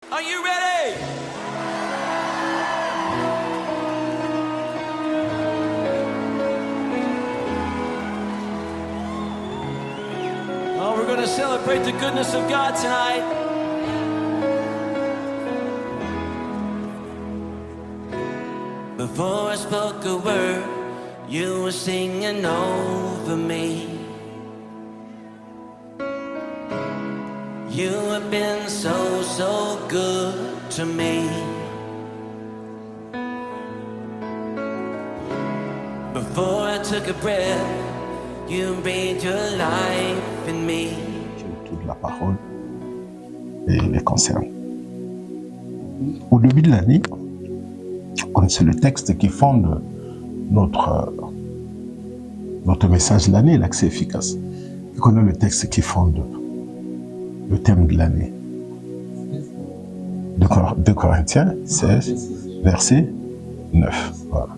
Are you ready? Oh, we're going to celebrate the goodness of God tonight. Before I spoke a word, you were singing over me. You have been so, so good to me. Before I took a breath, you breathed your life in me. Toute la parole et les concerne. Au début de l'année, c'est le texte qui fonde notre message de l'année, l'accès efficace. Tu connais le texte qui fonde le thème de l'année. 2 Corinthiens 16, verset 9. Voilà.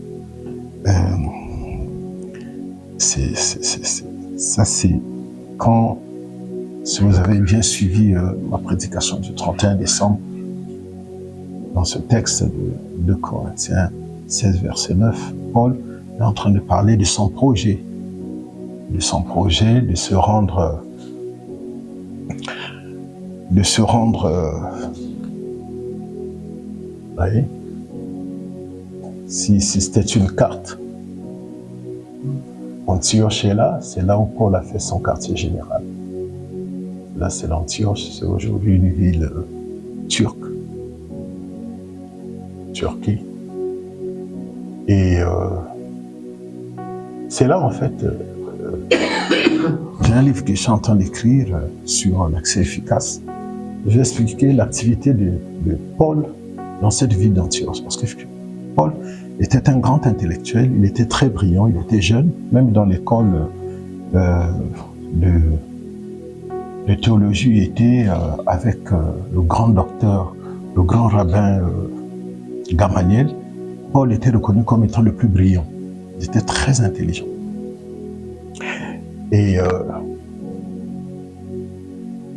Ça, c'est quand, si vous avez bien suivi ma prédication du 31 décembre, dans ce texte de 2 Corinthiens 16, verset 9, Paul est en train de parler de son projet, de se rendre voyez, si c'était une carte, Antioche est là, c'est là où Paul a fait son quartier général. Là, c'est l'Antioche, c'est aujourd'hui une ville turque, Turquie. Et c'est là, en fait, j'ai un livre que je suis en train d'écrire sur l'accès efficace. Je vais expliquer l'activité de Paul dans cette ville d'Antioche. Parce que Paul était un grand intellectuel, il était très brillant, il était jeune, même dans l'école de théologie, il était avec le grand docteur, le grand rabbin Gamaliel. Paul était reconnu comme étant le plus brillant. Il était très intelligent. Et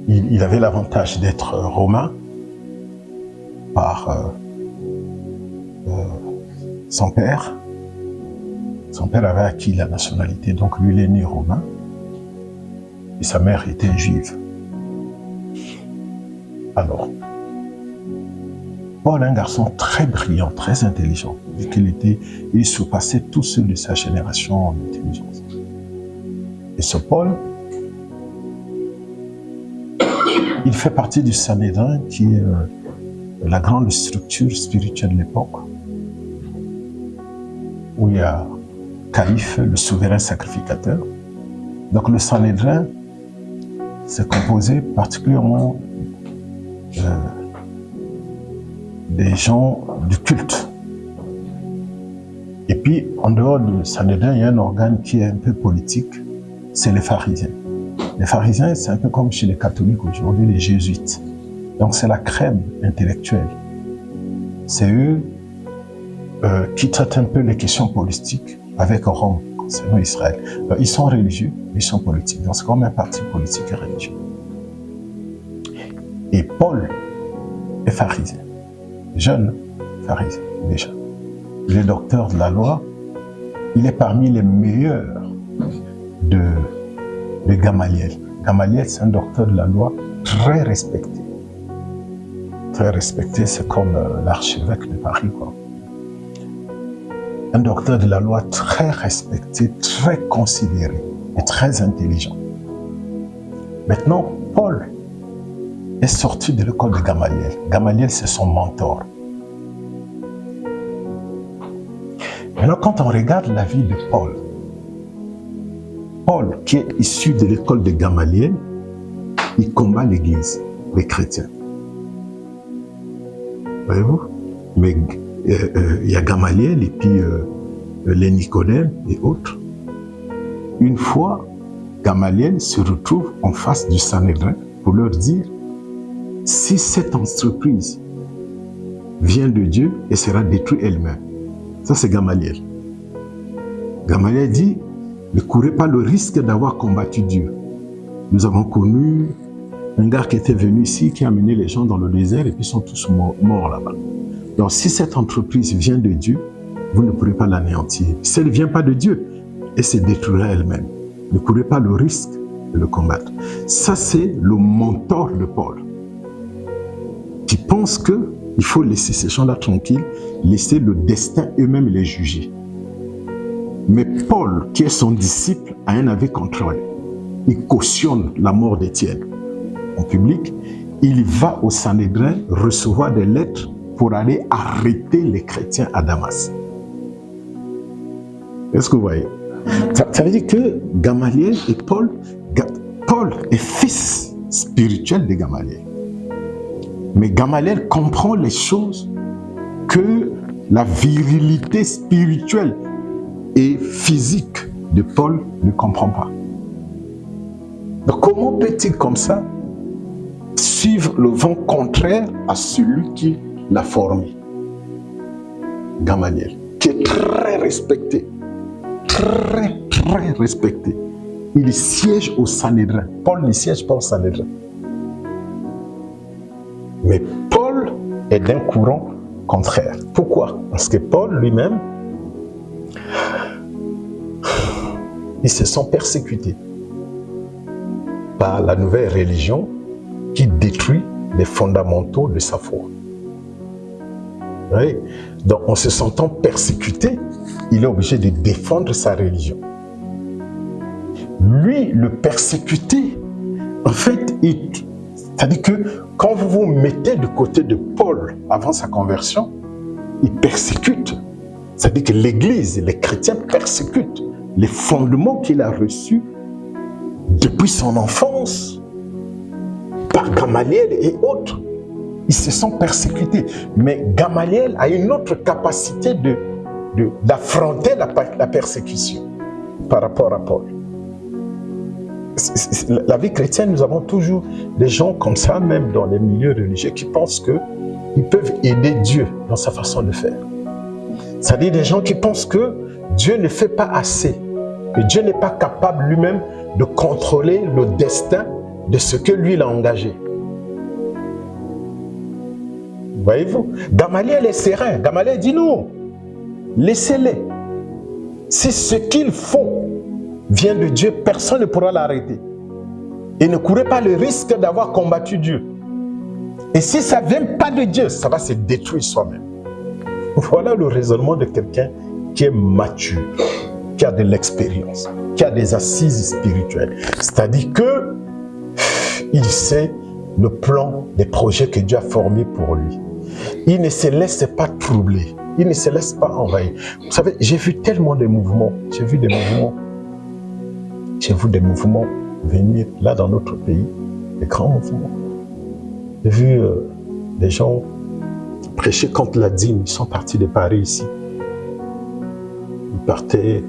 il avait l'avantage d'être romain par son père. Son père avait acquis la nationalité, donc lui, il est né romain. Et sa mère était juive. Alors, Paul, un garçon très brillant, très intelligent, vu il surpassait tous ceux de sa génération en intelligence. Et ce Paul, il fait partie du Sanhédrin, qui est la grande structure spirituelle de l'époque, où il y a calife, le souverain sacrificateur. Donc le Sanhédrin, c'est composé particulièrement des gens du culte. Et puis, en dehors du Sanhédrin, il y a un organe qui est un peu politique, c'est les pharisiens. Les pharisiens, c'est un peu comme chez les catholiques aujourd'hui, les jésuites. Donc c'est la crème intellectuelle. C'est eux qui traitent un peu les questions politiques avec Rome, concernant Israël. Ils sont religieux, mais ils sont politiques. Donc c'est comme un parti politique et religieux. Et Paul est pharisien, jeune pharisien déjà. Il est docteur de la loi. Il est parmi les meilleurs de Gamaliel. Gamaliel, c'est un docteur de la loi très respecté. Très respecté, c'est comme l'archevêque de Paris, quoi. Un docteur de la loi très respecté, très considéré et très intelligent. Maintenant, Paul est sorti de l'école de Gamaliel. Gamaliel, c'est son mentor. Maintenant, quand on regarde la vie de Paul, Paul, qui est issu de l'école de Gamaliel, il combat l'Église, les chrétiens. Voyez-vous? Mais il y a Gamaliel et puis les Nicodèmes et autres. Une fois, Gamaliel se retrouve en face du Sanhédrin pour leur dire: si cette entreprise vient de Dieu, elle sera détruite elle-même. Ça, c'est Gamaliel. Gamaliel dit: ne courez pas le risque d'avoir combattu Dieu. Nous avons connu Un gars qui était venu ici, qui a amené les gens dans le désert et puis ils sont tous morts là-bas. Donc si cette entreprise vient de Dieu, vous ne pourrez pas l'anéantir. Si elle ne vient pas de Dieu, elle se détruira elle-même. Ne courez pas le risque de le combattre. Ça, c'est le mentor de Paul, qui pense qu'il faut laisser ces gens-là tranquilles, laisser le destin eux-mêmes les juger. Mais Paul, qui est son disciple, a un avis contraire. Il cautionne la mort d'Étienne en public. Il va au Sanhédrin recevoir des lettres pour aller arrêter les chrétiens à Damas. Est-ce que vous voyez? Ça veut dire que Gamaliel et Paul est fils spirituel de Gamaliel. Mais Gamaliel comprend les choses que la virilité spirituelle et physique de Paul ne comprend pas. Donc comment peut-il comme ça suivre le vent contraire à celui qui l'a formé? Gamaliel, qui est très respecté, très respecté. Il siège au Sanhédrin. Paul ne siège pas au Sanhédrin. Mais Paul est d'un courant contraire. Pourquoi? Parce que Paul lui-même, il se sent persécuté par la nouvelle religion qui détruit les fondamentaux de sa foi. Oui. Donc, en se sentant persécuté, il est obligé de défendre sa religion. Lui, le persécuté, en fait, c'est-à-dire que quand vous vous mettez du côté de Paul avant sa conversion, il persécute. C'est-à-dire que l'Église, les chrétiens persécutent les fondements qu'il a reçus depuis son enfance par Gamaliel et autres. Ils se sont persécutés. Mais Gamaliel a une autre capacité d'affronter la persécution par rapport à Paul. La vie chrétienne, nous avons toujours des gens comme ça, même dans les milieux religieux, qui pensent qu'ils peuvent aider Dieu dans sa façon de faire. C'est-à-dire des gens qui pensent que Dieu ne fait pas assez, que Dieu n'est pas capable lui-même de contrôler le destin de ce que lui il a engagé. Voyez-vous? Gamaliel est serein. Gamaliel dit non, laissez-les. Si ce qu'ils font vient de Dieu, personne ne pourra l'arrêter. Et ne courez pas le risque d'avoir combattu Dieu. Et si ça ne vient pas de Dieu, ça va se détruire soi-même. Voilà le raisonnement de quelqu'un qui est mature, qui a de l'expérience, qui a des assises spirituelles. C'est-à-dire qu'il sait le plan des projets que Dieu a formés pour lui. Il ne se laisse pas troubler. Il ne se laisse pas envahir. Vous savez, j'ai vu tellement de mouvements. J'ai vu des mouvements venir là dans notre pays, des grands mouvements. J'ai vu des gens prêcher contre la dîme. Ils sont partis de Paris ici. Ils partaient,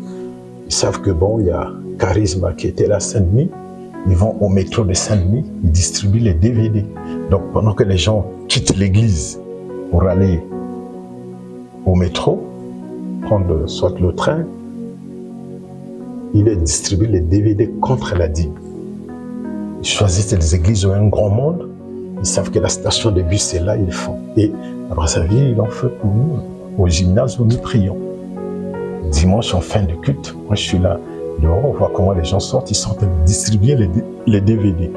ils savent que bon, il y a Charisma qui était là à Saint-Denis. Ils vont au métro de Saint-Denis, ils distribuent les DVD. Donc pendant que les gens quittent l'église pour aller au métro, prendre soit le train, ils distribuent les DVD contre la dîme. Ils choisissent des églises où il y a un grand monde, ils savent que la station de bus est là, ils le font. Et à Brazzaville, ils l'ont fait pour nous, au gymnase où nous prions. Dimanche, en fin de culte, moi je suis là dehors, on voit comment les gens sortent, ils sont en train de distribuer les DVD.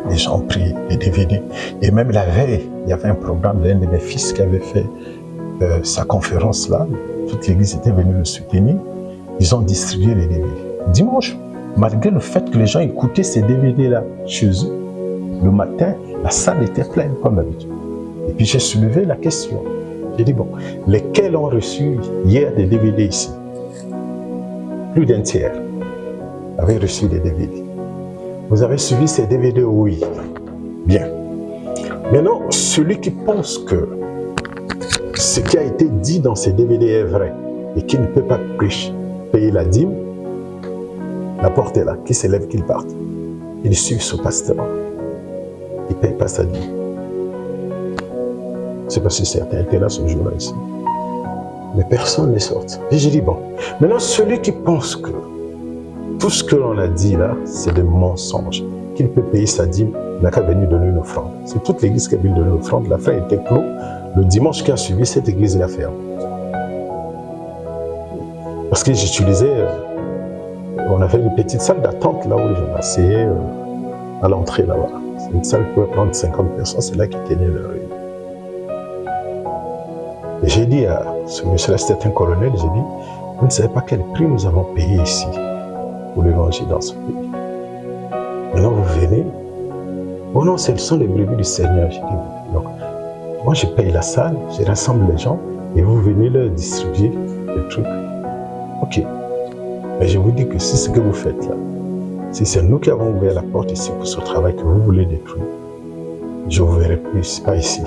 Les gens prient les DVD. Et même la veille, il y avait un programme d'un de mes fils qui avait fait sa conférence là. Toute l'église était venue le soutenir. Ils ont distribué les DVD. Dimanche, malgré le fait que les gens écoutaient ces DVD-là chez eux, le matin, la salle était pleine comme d'habitude. Et puis j'ai soulevé la question. J'ai dit, bon, lesquels ont reçu hier des DVD ici? Plus d'un tiers avaient reçu des DVD. Vous avez suivi ces DVD? Oui. Bien. Maintenant, celui qui pense que ce qui a été dit dans ces DVD est vrai et qui ne peut pas payer la dîme, la porte est là, qui se lève, qu'il parte. Il suit ce pasteur. Il ne paye pas sa dîme. C'est parce que certains étaient là ce jour-là ici. Mais personne n'est sorti. Et j'ai dit, bon, maintenant celui qui pense que tout ce que l'on a dit là, c'est des mensonges, qu'il peut payer sa dîme, il n'a qu'à venir donner une offrande. C'est toute l'église qui a venu donner une offrande. La fin était clos. Le dimanche qui a suivi, cette église l'a fermée. Parce que j'utilisais, on avait une petite salle d'attente là où je m'asseyais à l'entrée là-bas. C'est une salle qui pouvait prendre 50 personnes, c'est là qui tenait le réunion. Et j'ai dit à ce monsieur-là, c'était un colonel, j'ai dit, vous ne savez pas quel prix nous avons payé ici pour l'évangile dans ce pays. Maintenant vous venez, oh non, ce sont les brebis du Seigneur. J'ai dit, donc, moi je paye la salle, je rassemble les gens et vous venez leur distribuer des trucs. Ok, mais je vous dis que si ce que vous faites là, si c'est nous qui avons ouvert la porte ici pour ce travail que vous voulez détruire, je ne vous verrai plus, pas ici,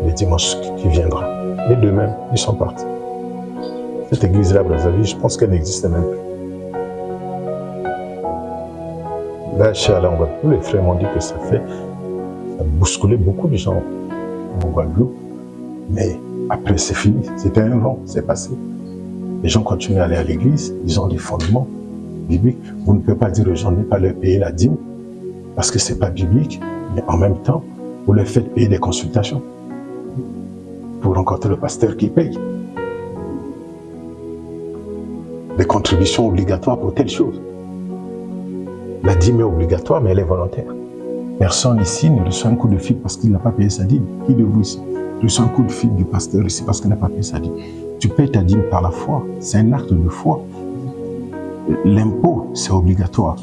le dimanche qui viendra. Les deux mêmes, ils sont partis. Cette église-là, Brazzaville, je pense qu'elle n'existe même plus. Là, chez Alain Guadeloupe, les frères m'ont dit que ça a bousculé beaucoup de gens en Guadeloupe. Mais après, c'est fini. C'était un vent, c'est passé. Les gens continuent à aller à l'église, ils ont des fondements bibliques. Vous ne pouvez pas dire aux gens de ne pas leur payer la dîme parce que ce n'est pas biblique, mais en même temps, vous leur faites payer des consultations pour rencontrer le pasteur qui paye. Des contributions obligatoires pour telle chose. La dîme est obligatoire, mais elle est volontaire. Personne ici ne reçoit un coup de fil parce qu'il n'a pas payé sa dîme. Qui de vous ici reçoit un coup de fil du pasteur ici parce qu'il n'a pas payé sa dîme? Tu payes ta dîme par la foi. C'est un acte de foi. L'impôt, c'est obligatoire.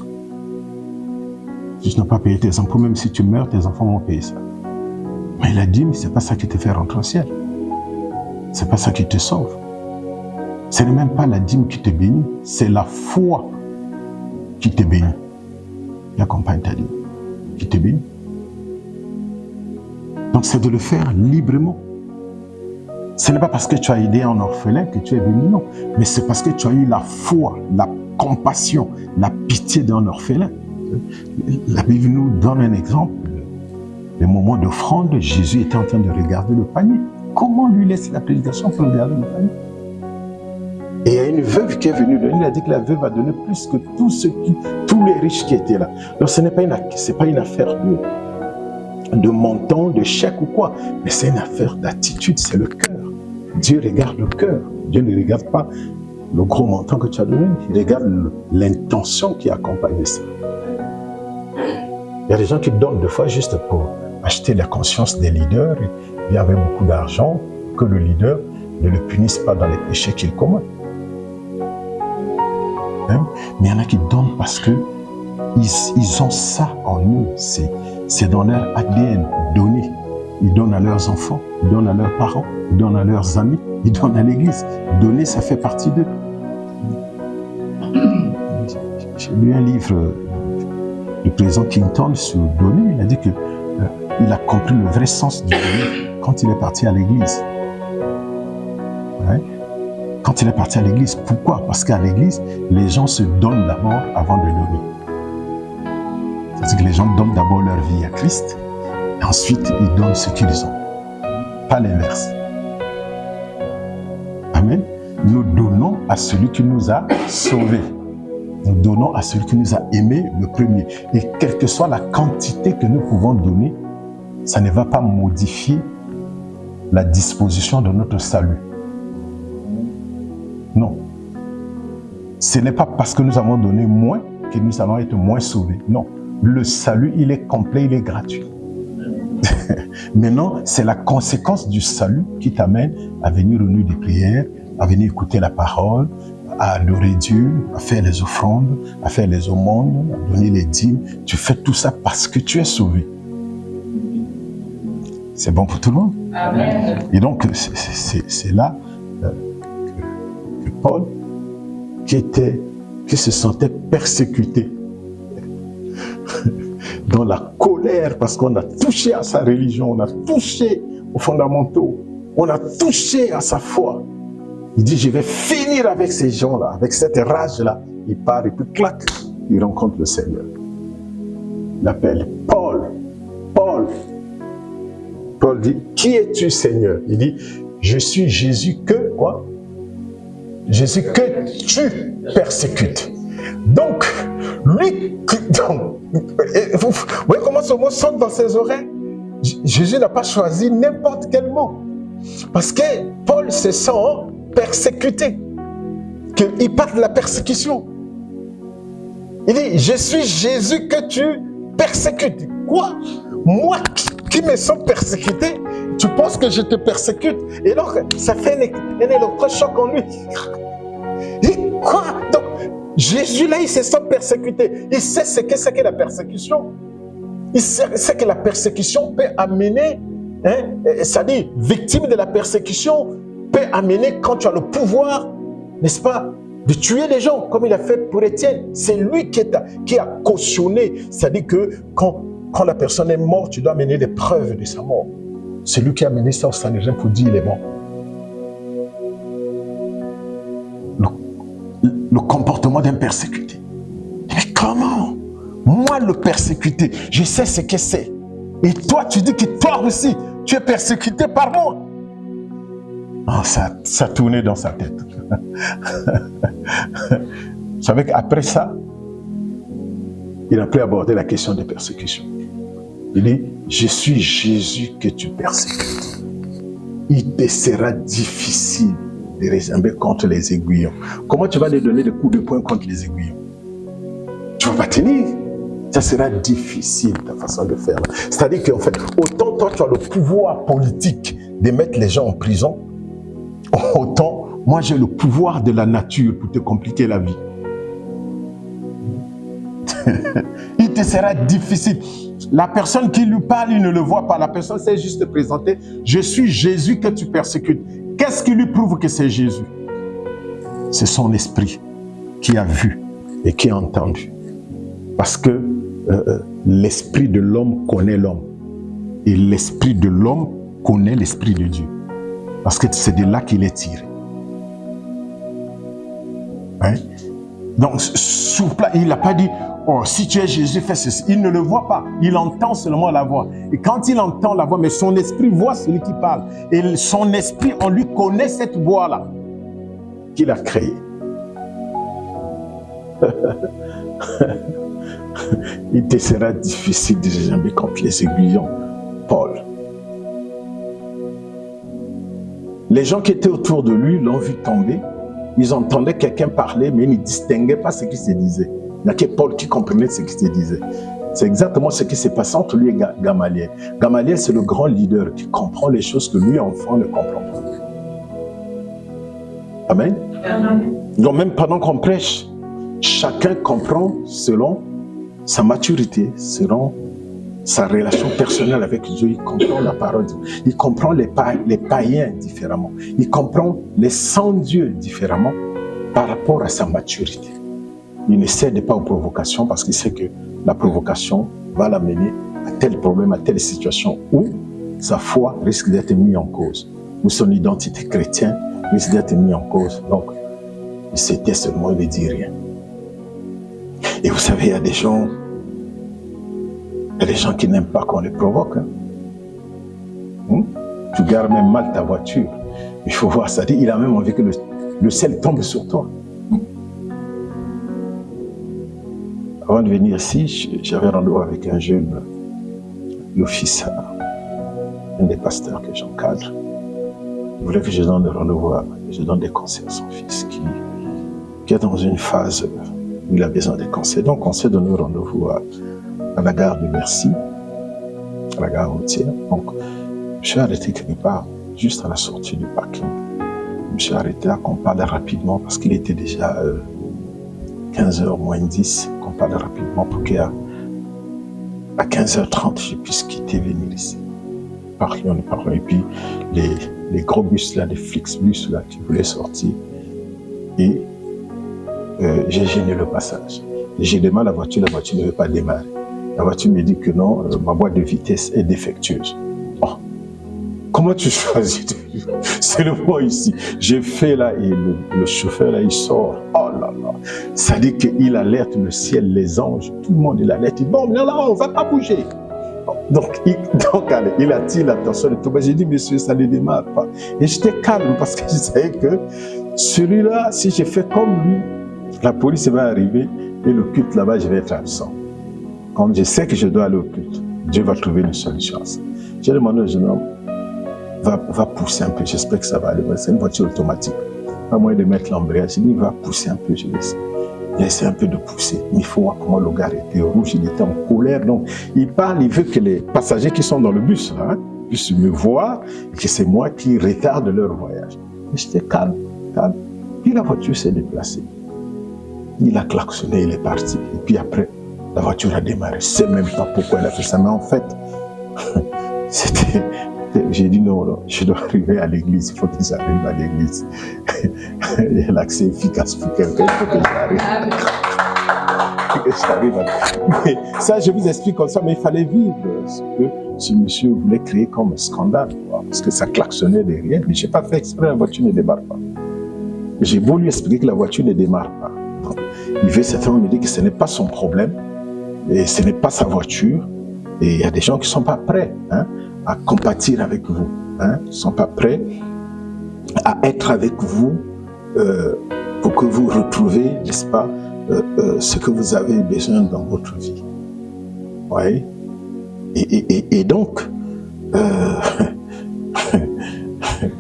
Si tu n'as pas payé tes impôts, même si tu meurs, tes enfants vont payer ça. Mais la dîme, c'est pas ça qui te fait rentrer au ciel. C'est pas ça qui te sauve. Ce n'est même pas la dîme qui te bénit, c'est la foi qui te bénit. Qui accompagne ta dîme, qui te bénit. Donc c'est de le faire librement. Ce n'est pas parce que tu as aidé un orphelin que tu es béni, non. Mais c'est parce que tu as eu la foi, la compassion, la pitié d'un orphelin. La Bible nous donne un exemple. Le moment d'offrande, Jésus était en train de regarder le panier. Comment lui laisser la prédication pour regarder le panier? Et il y a une veuve qui est venue donner, il a dit que la veuve a donné plus que tous les riches qui étaient là. Donc ce n'est pas une affaire de montant, de chèque ou quoi, mais c'est une affaire d'attitude, c'est le cœur. Dieu regarde le cœur. Dieu ne regarde pas le gros montant que tu as donné, il regarde l'intention qui accompagne ça. Il y a des gens qui donnent des fois juste pour acheter la conscience des leaders. Il y avait beaucoup d'argent, que le leader ne le punisse pas dans les péchés qu'il commet. Hein? Mais il y en a qui donnent parce que ils ont ça en eux. C'est dans leur ADN, donner. Ils donnent à leurs enfants, ils donnent à leurs parents, ils donnent à leurs amis, ils donnent à l'église. Donner, ça fait partie d'eux. J'ai lu un livre du président Clinton sur donner. Il a dit qu'il a compris le vrai sens du donner quand il est parti à l'église. Ouais. Quand il est parti à l'église, pourquoi? Parce qu'à l'église, les gens se donnent d'abord avant de donner. C'est-à-dire que les gens donnent d'abord leur vie à Christ, et ensuite ils donnent ce qu'ils ont. Pas l'inverse. Amen. Nous donnons à celui qui nous a sauvés. Nous donnons à celui qui nous a aimés le premier. Et quelle que soit la quantité que nous pouvons donner, ça ne va pas modifier la disposition de notre salut. Non. Ce n'est pas parce que nous avons donné moins que nous allons être moins sauvés. Non. Le salut, il est complet, il est gratuit. Maintenant, c'est la conséquence du salut qui t'amène à venir aux nuits de prière, à venir écouter la parole, à adorer Dieu, à faire les offrandes, à faire les aumônes, à donner les dîmes. Tu fais tout ça parce que tu es sauvé. C'est bon pour tout le monde? Amen. Et donc, c'est là que Paul, qui se sentait persécuté, dans la colère, parce qu'on a touché à sa religion, on a touché aux fondamentaux, on a touché à sa foi. Il dit, je vais finir avec ces gens-là, avec cette rage-là. Il part et puis clac, il rencontre le Seigneur. Il appelle Paul. Paul dit, qui es-tu, Seigneur? Il dit, je suis Jésus que, quoi? Jésus que tu persécutes. Donc, Lui, vous voyez comment ce mot sonne dans ses oreilles? Jésus n'a pas choisi n'importe quel mot. Parce que Paul se sent persécuté. Il parle de la persécution. Il dit, je suis Jésus que tu persécutes. Quoi? Moi qui me sens persécuté, tu penses que je te persécute? Et donc, ça fait un électrochoc en lui. Il dit, quoi? Donc, Jésus là, il se sent persécuté. Il sait ce que c'est que la persécution. Il sait que la persécution peut amener, c'est-à-dire, victime de la persécution, peut amener, quand tu as le pouvoir, n'est-ce pas, de tuer les gens, comme il a fait pour Étienne. C'est lui qui a cautionné. C'est-à-dire que quand la personne est morte, tu dois amener des preuves de sa mort. C'est lui qui a amené ça au Sanhédrin pour dire il est mort. Le comportement d'un persécuté. Mais comment? Moi, le persécuté, je sais ce que c'est. Et toi, tu dis que toi aussi, tu es persécuté par moi. Oh, ça tournait dans sa tête. Vous savez qu'après ça, il a pu aborder la question des persécutions. Il dit, je suis Jésus que tu persécutes. Il te sera difficile de résister contre les aiguillons. Comment tu vas lui donner des coups de poing contre les aiguillons? Tu ne vas pas tenir. Ça sera difficile ta façon de faire. C'est-à-dire qu'en fait, autant toi tu as le pouvoir politique de mettre les gens en prison, autant moi j'ai le pouvoir de la nature pour te compliquer la vie. Il te sera difficile. La personne qui lui parle, il ne le voit pas. La personne s'est juste présentée. Je suis Jésus que tu persécutes. Qu'est-ce qui lui prouve que c'est Jésus? C'est son esprit qui a vu et qui a entendu. Parce que l'esprit de l'homme connaît l'homme. Et l'esprit de l'homme connaît l'esprit de Dieu. Parce que c'est de là qu'il est tiré. Hein? Donc, il n'a pas dit, oh, si tu es Jésus, fais ceci. Il ne le voit pas. Il entend seulement la voix. Et quand il entend la voix, mais son esprit voit celui qui parle. Et son esprit, on lui connaît cette voix-là qu'il a créée. Il te sera difficile de jamais contre les aiguillons, Paul. Les gens qui étaient autour de lui l'ont vu tomber. Ils entendaient quelqu'un parler, mais ils ne distinguaient pas ce qui se disait. Il n'y a que Paul qui comprenait ce qui se disait. C'est exactement ce qui s'est passé entre lui et Gamaliel. Gamaliel, c'est le grand leader qui comprend les choses que lui, enfant, ne comprend pas. Amen. Donc même pendant qu'on prêche, chacun comprend selon sa maturité, selon sa relation personnelle avec Dieu. Il comprend la parole. Il comprend les païens différemment. Il comprend les sans-dieux différemment par rapport à sa maturité. Il ne cède pas aux provocations parce qu'il sait que la provocation va l'amener à tel problème, à telle situation où sa foi risque d'être mise en cause, où son identité chrétienne risque d'être mise en cause. Donc, il se tait seulement, il ne dit rien. Et vous savez, il y a des gens qui n'aiment pas qu'on les provoque. Hein? Tu gardes même mal ta voiture. Il faut voir ça. Il a même envie que le ciel tombe sur toi. Avant de venir ici, j'avais rendez-vous avec un jeune, le fils, un des pasteurs que j'encadre. Il voulait que je donne des rendez-vous, je donne des conseils à son fils qui est dans une phase où il a besoin de conseils. Donc on s'est donné rendez-vous à la gare de Bercy, à la gare routière. Donc je suis arrêté quelque part, juste à la sortie du parking. Je me suis arrêté à qu'on parle rapidement parce qu'il était déjà 15h moins 10, qu'on parle rapidement pour qu'à 15h30, je puisse quitter, venir ici. Parlions. Et puis, les gros bus là, les Flixbus là, qui voulaient sortir. Et j'ai gêné le passage. J'ai démarré la voiture ne veut pas démarrer. La voiture me dit que non, ma boîte de vitesse est défectueuse. Oh, comment tu choisis de vivre? C'est le mot ici. J'ai fait là, et le chauffeur là, il sort. Oh là là. Ça dit qu'il alerte le ciel, les anges, tout le monde il alerte. Il dit, bon, là, on ne va pas bouger. Donc, allez, il attire l'attention de tout le monde. J'ai dit, monsieur, ça ne démarre pas. Et j'étais calme parce que je savais que celui-là, si je fais comme lui, la police va arriver Et le culte là-bas, je vais être absent. Quand je sais que je dois aller au culte, Dieu va trouver une solution à ça. J'ai demandé au jeune homme, va pousser un peu, j'espère que ça va aller. C'est une voiture automatique. Pas moyen de mettre l'embrayage. Il dit, va pousser un peu, je vais essayer. Il essaie un peu de pousser. Mais il faut voir comment le gars était rouge, il était en colère. Donc, il parle, il veut que les passagers qui sont dans le bus, là, puissent me voir et que c'est moi qui retarde leur voyage. Mais j'étais calme, calme. Puis la voiture s'est déplacée. Il a klaxonné, il est parti. Et puis après, la voiture a démarré. Je ne sais même pas pourquoi elle a fait ça. Mais en fait, j'ai dit non, je dois arriver à l'église. Il faut que j'arrive à l'église. Il y a l'accès efficace pour quelqu'un. Il faut que j'arrive. Mais ça, je vous explique comme ça, mais il fallait vivre ce que ce monsieur voulait créer comme scandale. Parce que ça klaxonnait derrière. Mais je n'ai pas fait exprès, la voiture ne démarre pas. J'ai beau lui expliquer que la voiture ne démarre pas. Il veut certainement me dire que ce n'est pas son problème. Et ce n'est pas sa voiture. Et il y a des gens qui ne sont pas prêts à compatir avec vous. Ils ne sont pas prêts à être avec vous pour que vous retrouviez, n'est-ce pas, ce que vous avez besoin dans votre vie. Oui. Et donc,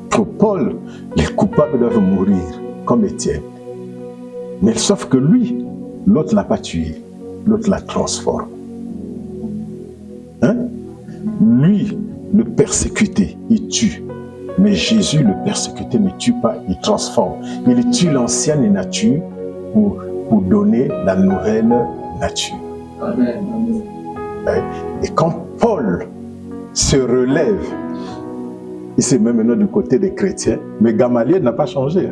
pour Paul, les coupables doivent mourir comme Étienne. Mais sauf que lui, l'autre ne l'a pas tué, l'autre l'a transformé. Lui, le persécuté, il tue. Mais Jésus, le persécuté, ne tue pas, il transforme. Il tue l'ancienne nature pour donner la nouvelle nature. Amen. Et quand Paul se relève, il se met maintenant du côté des chrétiens, mais Gamaliel n'a pas changé.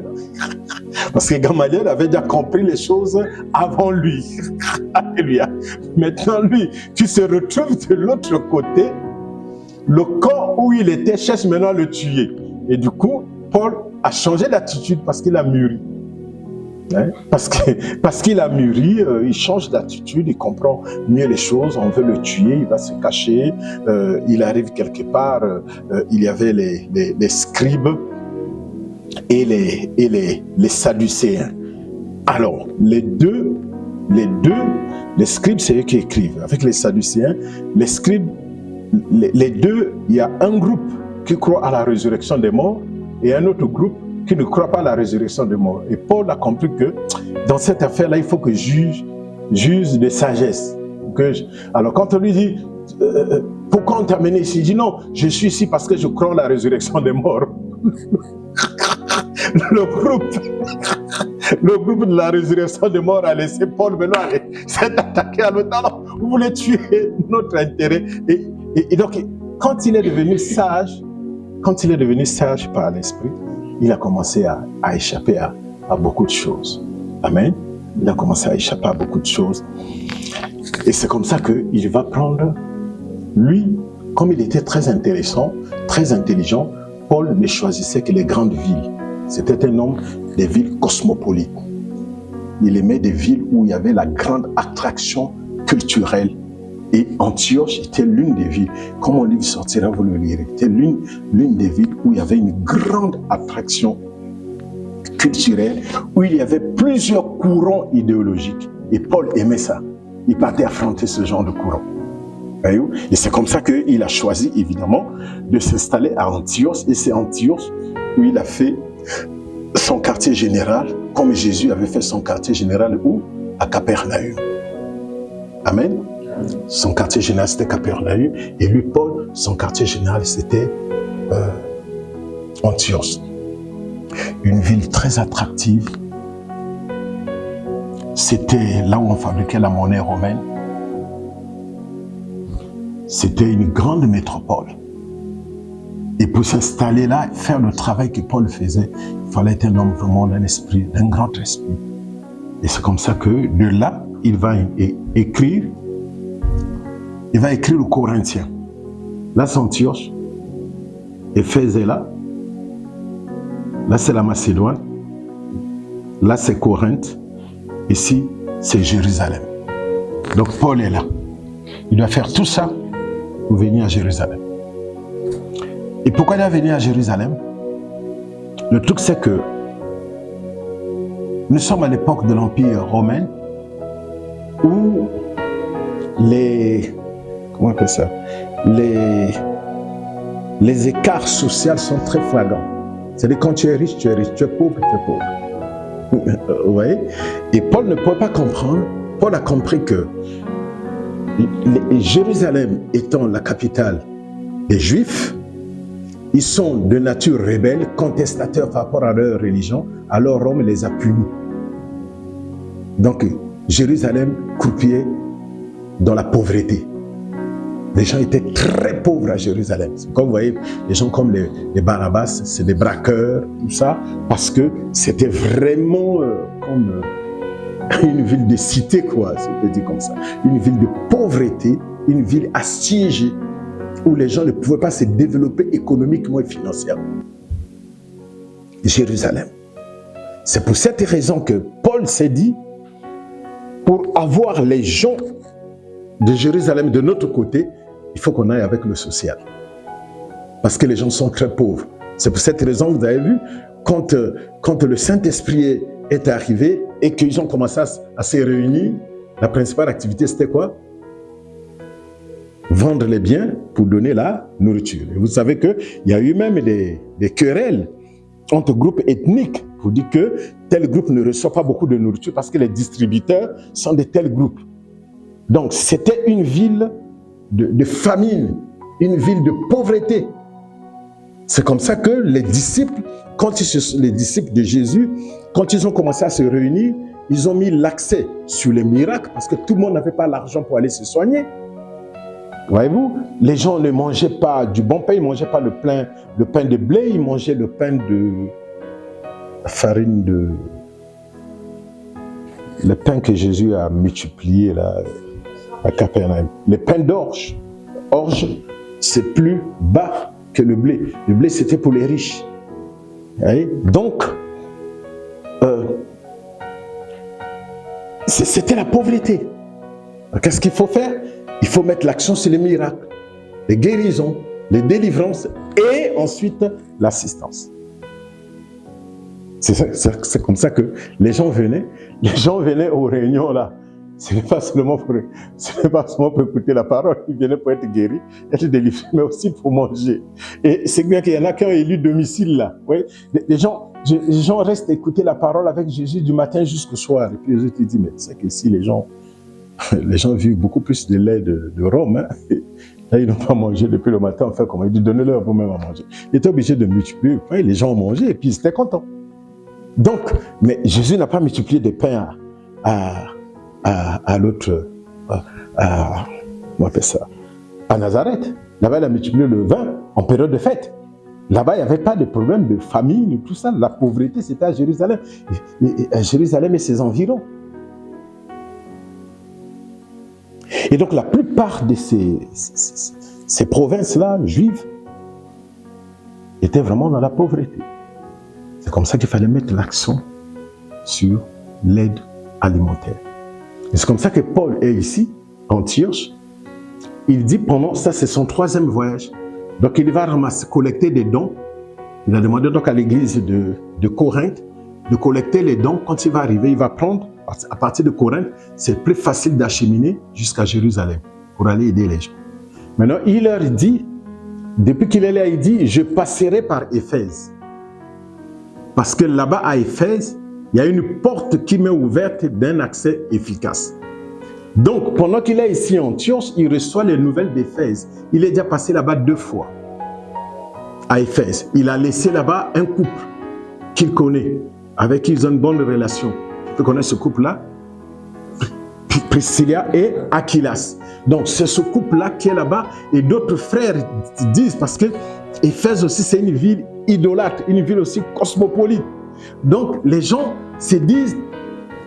Parce que Gamaliel avait déjà compris les choses avant lui. Alléluia. Maintenant, lui, tu se retrouves de l'autre côté. Le camp où il était cherche maintenant à le tuer. Et du coup, Paul a changé d'attitude parce qu'il a mûri. Parce qu'il a mûri, il change d'attitude, il comprend mieux les choses, on veut le tuer, il va se cacher, il arrive quelque part, il y avait les scribes et les sadducéens. Alors, les scribes, c'est eux qui écrivent. Avec les sadducéens, les scribes, les deux, il y a un groupe qui croit à la résurrection des morts et un autre groupe qui ne croit pas à la résurrection des morts. Et Paul a compris que dans cette affaire-là, il faut que juge de sagesse. Alors quand on lui dit, pourquoi on t'a amené ici? Il dit non, je suis ici parce que je crois à la résurrection des morts. Le groupe de la résurrection des morts a laissé Paul maintenant s'est attaqué à l'autre. Alors, vous voulez tuer notre intérêt. Et donc, quand il est devenu sage par l'esprit, il a commencé à échapper à beaucoup de choses. Amen. Il a commencé à échapper à beaucoup de choses. Et c'est comme ça qu'il va prendre, lui, comme il était très intéressant, très intelligent, Paul ne choisissait que les grandes villes. C'était un homme des villes cosmopolites. Il aimait des villes où il y avait la grande attraction culturelle. Et Antioche était l'une des villes, comme mon livre sortira, vous le lirez, c'était l'une des villes où il y avait une grande attraction culturelle, où il y avait plusieurs courants idéologiques. Et Paul aimait ça. Il partait affronter ce genre de courant. Et c'est comme ça qu'il a choisi, évidemment, de s'installer à Antioche. Et c'est Antioche où il a fait son quartier général, comme Jésus avait fait son quartier général où? À Capernaum. Amen. Son quartier général, c'était Capernaum. Et lui, Paul, son quartier général, c'était Antioche. Une ville très attractive. C'était là où on fabriquait la monnaie romaine. C'était une grande métropole. Et pour s'installer là, faire le travail que Paul faisait, il fallait être un homme vraiment d'un grand esprit. Et c'est comme ça que de là, il va écrire aux Corinthiens. Là, c'est Antioche. Éphèse est là. Là, c'est la Macédoine. Là, c'est Corinthe. Ici, c'est Jérusalem. Donc, Paul est là. Il doit faire tout ça pour venir à Jérusalem. Et pourquoi il est venu à Jérusalem? Le truc, c'est que nous sommes à l'époque de l'Empire romain où comment on appelle ça, les écarts sociaux sont très flagrants. C'est-à-dire quand tu es riche, tu es riche, tu es pauvre, tu es pauvre. Vous voyez? Et Paul ne peut pas comprendre. Paul a compris que Jérusalem étant la capitale des Juifs, ils sont de nature rebelle, contestateurs par rapport à leur religion, alors Rome les a punis. Donc, Jérusalem croupait dans la pauvreté. Les gens étaient très pauvres à Jérusalem. Comme vous voyez, les gens comme les Barabbas, c'est des braqueurs, tout ça, parce que c'était vraiment comme une ville de cité, quoi, si on peut dire comme ça. Une ville de pauvreté, une ville assiégée, où les gens ne pouvaient pas se développer économiquement et financièrement. Jérusalem. C'est pour cette raison que Paul s'est dit, pour avoir les gens de Jérusalem de notre côté, il faut qu'on aille avec le social. Parce que les gens sont très pauvres. C'est pour cette raison que vous avez vu, quand le Saint-Esprit est arrivé et qu'ils ont commencé à se réunir, la principale activité c'était quoi? Vendre les biens pour donner la nourriture. Et vous savez qu'il y a eu même des querelles entre groupes ethniques pour dire que tel groupe ne reçoit pas beaucoup de nourriture parce que les distributeurs sont de tels groupes. Donc c'était une ville de famine, une ville de pauvreté. C'est comme ça que les disciples, les disciples de Jésus, quand ils ont commencé à se réunir, ils ont mis l'accent sur les miracles parce que tout le monde n'avait pas l'argent pour aller se soigner. Voyez-vous, les gens ne mangeaient pas du bon pain, ils ne mangeaient pas le pain de blé, ils mangeaient le pain de farine de... Le pain que Jésus a multiplié là, à Capernaum. Le pain d'orge. Orge, c'est plus bas que le blé. Le blé, c'était pour les riches. Voyez? Donc, c'était la pauvreté. Qu'est-ce qu'il faut faire? Il faut mettre l'accent sur les miracles, les guérisons, les délivrances et ensuite l'assistance. C'est comme ça que les gens venaient aux réunions là. Ce n'est pas seulement pour écouter la parole, ils venaient pour être guéris, être délivrés, mais aussi pour manger. Et c'est bien qu'il y en a qui ont élu domicile là. Oui? Les gens restent écouter la parole avec Jésus du matin jusqu'au soir. Et puis Jésus te dit, mais c'est que si les gens vivent beaucoup plus de lait de Rome. Hein. Là, ils n'ont pas mangé depuis le matin. Enfin, comment? Il dit, donnez-leur vous-même à manger. Il était obligé de multiplier. Enfin, les gens ont mangé et puis ils étaient contents. Donc, mais Jésus n'a pas multiplié des pains à l'autre, on appelle ça, à Nazareth. Là-bas, il a multiplié le vin en période de fête. Là-bas, il n'y avait pas de problème de famine, tout ça. La pauvreté, c'était à Jérusalem. À Jérusalem et ses environs. Et donc, la plupart de ces provinces-là, juives, étaient vraiment dans la pauvreté. C'est comme ça qu'il fallait mettre l'accent sur l'aide alimentaire. Et c'est comme ça que Paul est ici, à Antioche. Il dit ça c'est son 3e voyage. Donc, il va collecter des dons. Il a demandé donc à l'église de Corinthe de collecter les dons. Quand il va arriver, il va prendre, à partir de Corinthe, c'est plus facile d'acheminer jusqu'à Jérusalem pour aller aider les gens. Maintenant, il leur dit, depuis qu'il est là, il dit, je passerai par Éphèse. Parce que là-bas, à Éphèse, il y a une porte qui m'est ouverte d'un accès efficace. Donc, pendant qu'il est ici en Antioche, il reçoit les nouvelles d'Éphèse. Il est déjà passé là-bas 2 fois, à Éphèse. Il a laissé là-bas un couple qu'il connaît, avec qui ils ont une bonne relation. Tu connais ce couple-là? Priscilla et Aquilas. Donc, c'est ce couple-là qui est là-bas. Et d'autres frères disent, parce que Éphèse aussi, c'est une ville idolâtre, une ville aussi cosmopolite. Donc, les gens se disent,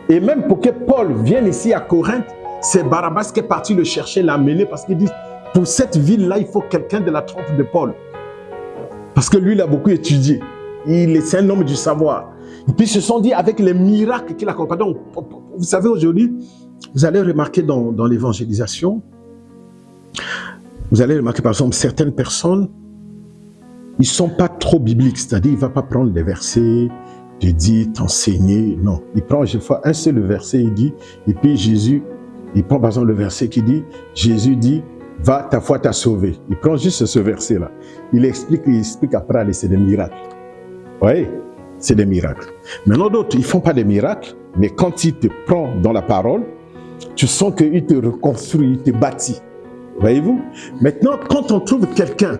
et même pour que Paul vienne ici à Corinthe, c'est Barabbas qui est parti le chercher, l'amener, parce qu'il dit, pour cette ville-là, il faut quelqu'un de la trempe de Paul. Parce que lui, il a beaucoup étudié. C'est un homme du savoir. Et puis, ils se sont dit, avec les miracles qu'il accompagne. Donc, vous savez, aujourd'hui, vous allez remarquer dans l'évangélisation, vous allez remarquer, par exemple, certaines personnes, ils ne sont pas trop bibliques. C'est-à-dire, il ne va pas prendre des versets, te dire, t'enseigner. Non, il prend, je vois, un seul verset, il dit, et puis Jésus Il prend par exemple le verset qui dit, Jésus dit, va, ta foi t'a sauvé. Il prend juste ce verset-là. Il explique après, allez, c'est des miracles. Vous voyez, c'est des miracles. Maintenant, d'autres, ils ne font pas des miracles, mais quand il te prend dans la parole, tu sens qu'il te reconstruit, il te bâtit. Voyez-vous? Maintenant, quand on trouve quelqu'un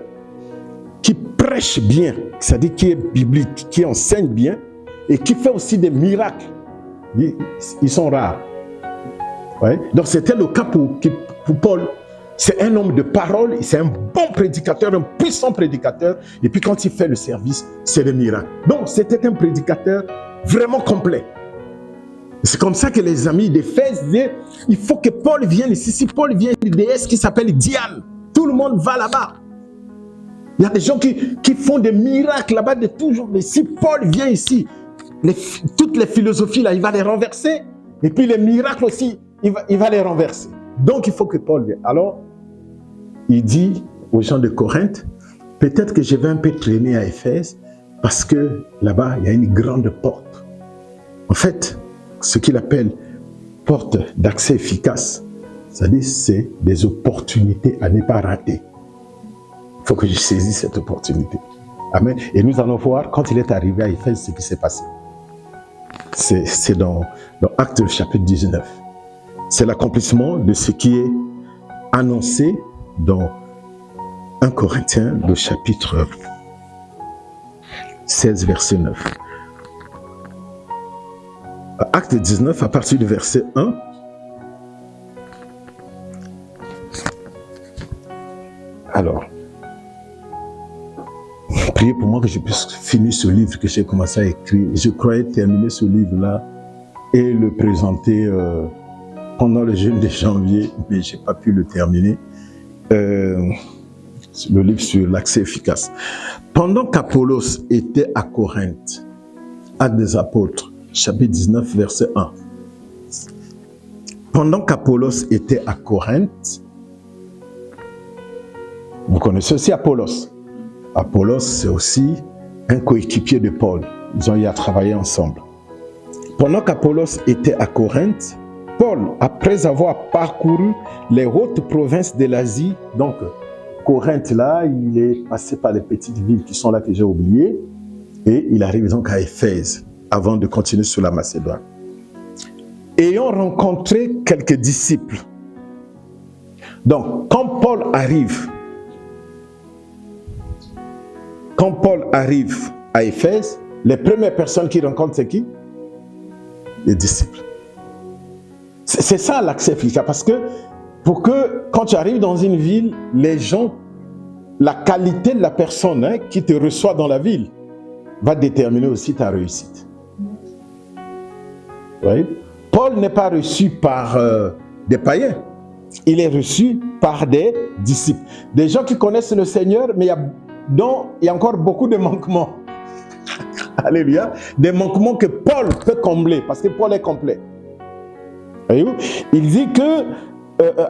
qui prêche bien, c'est-à-dire qui est biblique, qui enseigne bien, et qui fait aussi des miracles, ils sont rares. Ouais. Donc c'était le cas pour Paul. C'est un homme de parole, c'est un bon prédicateur, un puissant prédicateur, et puis quand il fait le service, c'est des miracles. Donc c'était un prédicateur vraiment complet. C'est comme ça que les amis d'Éphèse disaient, il faut que Paul vienne ici. Si Paul vient d'une déesse qui s'appelle Diane, tout le monde va là-bas. Il y a des gens qui font des miracles là-bas de toujours. Mais si Paul vient ici, toutes les philosophies là, il va les renverser. Et puis les miracles aussi, il va les renverser. Donc il faut que Paul vienne. Alors, il dit aux gens de Corinthe, peut-être que je vais un peu traîner à Éphèse, parce que là-bas, il y a une grande porte. En fait, ce qu'il appelle porte d'accès efficace, c'est-à-dire c'est des opportunités à ne pas rater. Il faut que je saisisse cette opportunité. Amen. Et nous allons voir, quand il est arrivé à Éphèse, ce qui s'est passé. C'est dans Actes chapitre 19. C'est l'accomplissement de ce qui est annoncé dans 1 Corinthiens, le chapitre 16, verset 9. Acte 19, à partir du verset 1. Alors, priez pour moi que je puisse finir ce livre que j'ai commencé à écrire. Je croyais terminer ce livre-là et le présenter pendant le jeûne de janvier, mais je n'ai pas pu le terminer. Le livre sur l'accès efficace. Pendant qu'Apollos était à Corinthe, Actes des Apôtres, chapitre 19, verset 1. Pendant qu'Apollos était à Corinthe, vous connaissez aussi Apollos. Apollos, c'est aussi un coéquipier de Paul. Ils ont eu à travailler ensemble. Pendant qu'Apollos était à Corinthe, Paul, après avoir parcouru les hautes provinces de l'Asie, donc Corinthe là, il est passé par les petites villes qui sont là que j'ai oubliées, et il arrive donc à Éphèse, avant de continuer sur la Macédoine. Ayant rencontré quelques disciples. Donc, quand Paul arrive à Éphèse, les premières personnes qu'il rencontre, c'est qui? Les disciples. C'est ça l'accès efficace, parce que pour que, quand tu arrives dans une ville, les gens, la qualité de la personne qui te reçoit dans la ville va déterminer aussi ta réussite. Oui. Paul n'est pas reçu par des païens, il est reçu par des disciples. Des gens qui connaissent le Seigneur, mais il y a encore beaucoup de manquements. Alléluia. Des manquements que Paul peut combler, parce que Paul est complet. Voyez-vous? Il dit que,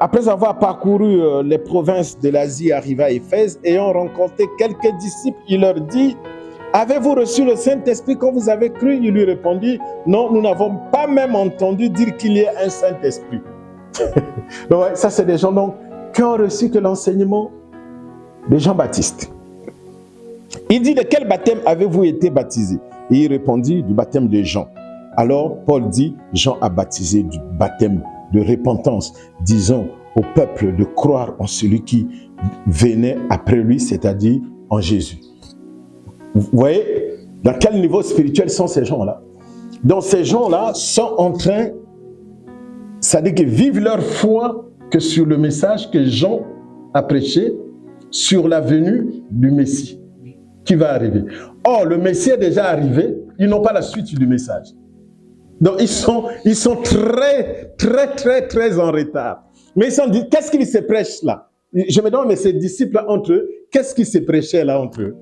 après avoir parcouru les provinces de l'Asie, arrivé à Éphèse, ayant rencontré quelques disciples, il leur dit, avez-vous reçu le Saint-Esprit quand vous avez cru? Il lui répondit, non, nous n'avons pas même entendu dire qu'il y ait un Saint-Esprit. Donc, ça, c'est des gens donc, qui ont reçu que l'enseignement de Jean-Baptiste. Il dit, de quel baptême avez-vous été baptisé? Et il répondit, du baptême de Jean. Alors, Paul dit, Jean a baptisé du baptême de repentance, disant au peuple de croire en celui qui venait après lui, c'est-à-dire en Jésus. Vous voyez dans quel niveau spirituel sont ces gens-là? Donc ces gens-là sont en train, c'est-à-dire qu'ils vivent leur foi que sur le message que Jean a prêché sur la venue du Messie qui va arriver. Or, le Messie est déjà arrivé, ils n'ont pas la suite du message. Donc ils sont très en retard. Mais ils se sont dit, qu'est-ce qu'ils se prêchent là? Je me demande, mais ces disciples entre eux, qu'est-ce qu'ils se prêchaient là entre eux?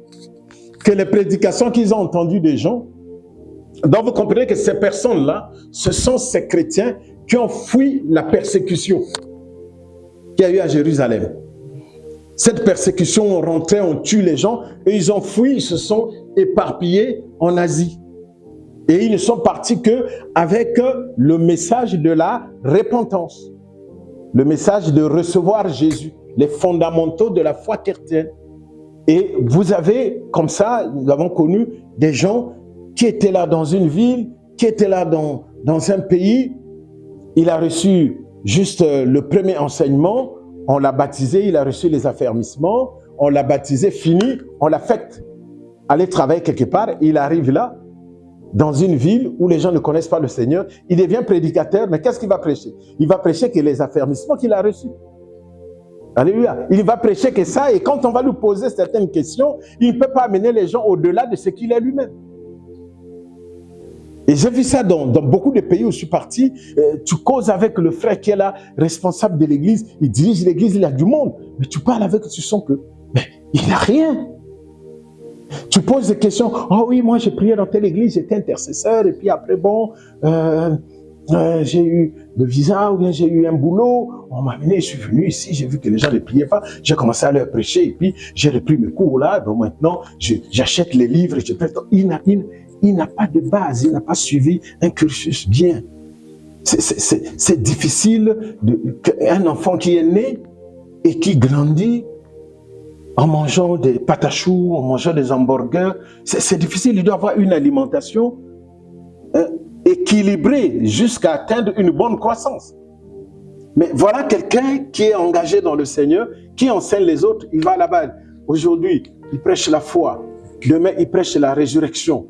Que les prédications qu'ils ont entendues des gens. Donc vous comprenez que ces personnes-là, ce sont ces chrétiens qui ont fui la persécution qu'il y a eu à Jérusalem. Cette persécution, on rentrait, on tue les gens, et ils ont fui, ils se sont éparpillés en Asie. Et ils ne sont partis qu'avec le message de la repentance. le message de recevoir Jésus, les fondamentaux de la foi chrétienne. Et vous avez, comme ça, nous avons connu des gens qui étaient là dans une ville, qui étaient là dans un pays. Il a reçu juste le premier enseignement, on l'a baptisé, il a reçu les affermissements, on l'a baptisé, fini, on l'a fait aller travailler quelque part. Il arrive là, dans une ville où les gens ne connaissent pas le Seigneur. Il devient prédicateur, mais qu'est-ce qu'il va prêcher? Il va prêcher que les affermissements qu'il a reçus. Alléluia. Il va prêcher que ça, et quand on va lui poser certaines questions, il ne peut pas amener les gens au-delà de ce qu'il est lui-même. Et j'ai vu ça dans beaucoup de pays où je suis parti. Tu causes avec le frère qui est là, responsable de l'église, il dirige l'église, il a du monde. Mais tu parles avec, tu sens que, mais il n'a rien. Tu poses des questions. Oh oui, moi j'ai prié dans telle église, j'étais intercesseur, et puis après, bon, j'ai eu le visa, ou bien j'ai eu un boulot, on m'a amené, je suis venu ici, j'ai vu que les gens ne priaient pas, j'ai commencé à leur prêcher, et puis j'ai repris mes cours là, donc maintenant, j'achète les livres, je prête. Il n'a pas de base, il n'a pas suivi un cursus bien. C'est difficile, un enfant qui est né et qui grandit en mangeant des pâtes à choux, en mangeant des hamburgers, c'est difficile, il doit avoir une alimentation équilibrée jusqu'à atteindre une bonne croissance. Mais voilà quelqu'un qui est engagé dans le Seigneur, qui enseigne les autres, il va là-bas. Aujourd'hui, il prêche la foi, demain, il prêche la résurrection.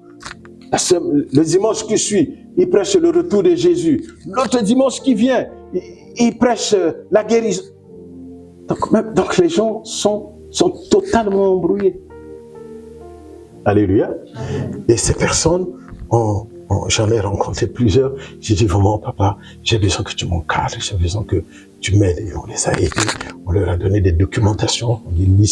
Le dimanche qui suit, il prêche le retour de Jésus. L'autre dimanche qui vient, il prêche la guérison. Donc les gens sont totalement embrouillés. Alléluia. Et ces personnes, j'en ai rencontré plusieurs. J'ai dit vraiment, papa, j'ai besoin que tu m'encadres, j'ai besoin que tu m'aides. Et on les a aidés. On leur a donné des documentations. On dit, lis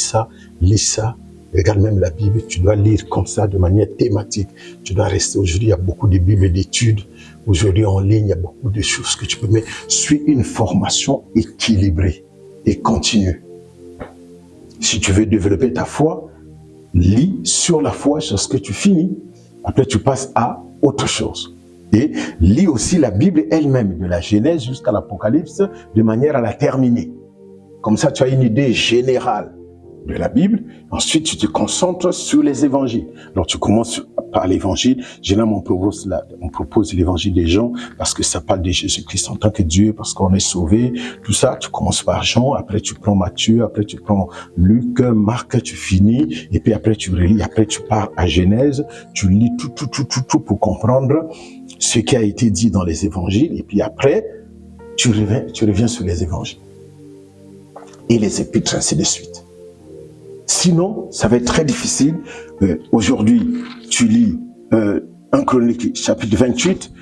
ça. Regarde même la Bible, tu dois lire comme ça de manière thématique. Tu dois rester. Aujourd'hui, il y a beaucoup de Bibles d'études. Aujourd'hui, en ligne, il y a beaucoup de choses que tu peux mettre. Suis une formation équilibrée et continue. Si tu veux développer ta foi, lis sur la foi sur ce que tu finis. Après, tu passes à autre chose. Et lis aussi la Bible elle-même, de la Genèse jusqu'à l'Apocalypse, de manière à la terminer. Comme ça, tu as une idée générale de la Bible. Ensuite, tu te concentres sur les évangiles. Alors, tu commences par l'évangile. Généralement, on propose l'évangile des gens parce que ça parle de Jésus-Christ en tant que Dieu, parce qu'on est sauvé. Tout ça, tu commences par Jean, après tu prends Matthieu, après tu prends Luc, Marc, tu finis, et puis après tu relis, après tu pars à Genèse, tu lis tout pour comprendre ce qui a été dit dans les évangiles, et puis après, tu reviens sur les évangiles. Et les épîtres, ainsi de suite. Sinon, ça va être très difficile. Aujourd'hui, tu lis 1 Chronique, chapitre 28.